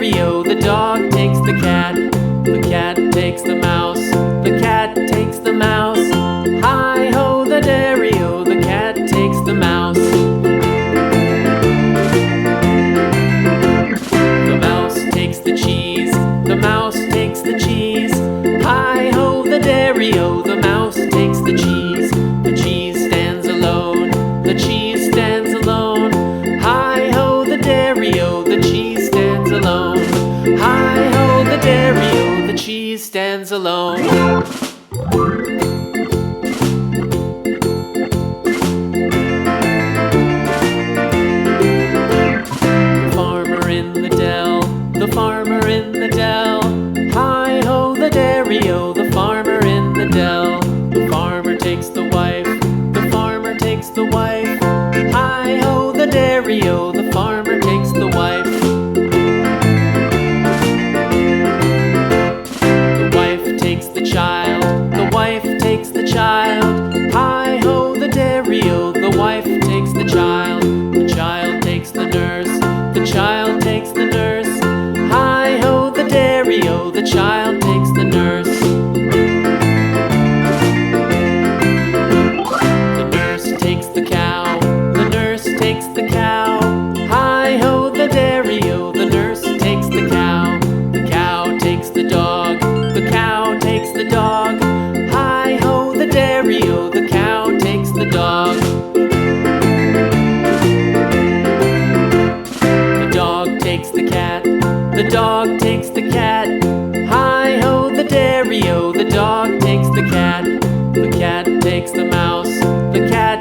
dairy-o, the dog takes the cat. The cat takes the mouse, the cat takes the mouse. Hi-ho, the dairy-o, the cat takes the mouse. The mouse takes the cheese, the mouse takes the cheese. Hi-ho, the dairy-o, the mouse takes the cheese. The cheese stands alone, the cheese stands alone. Hi-ho, the dairy-o, the cheese stands alone. Hi-ho, the dairy-o, the cheese stands alone. The farmer in the dell, the farmer in the dell. Hi-ho, the dairy-o, the farmer in the dell. The farmer takes the wife, the farmer takes the wife. Hi-ho, the dairy-o, the farmer takes the wife. The wife takes the child, the wife takes the child. Hi-ho, the dairy-o, the wife takes the child. The child takes the nurse, the child takes the nurse. Hi-ho, the dairy-o, the child takes the nurse. The nurse takes the cow, the nurse takes the cow. Hi-ho, the dairy-o, the nurse takes the cow. The cow takes the dog, the cow takes the dog. Hi-ho, the dairy-o, the cow takes the dog. The dog takes the cat, the dog takes the cat. Hi-ho, the dairy-o, the dog takes the cat. The cat takes the mouse, the cat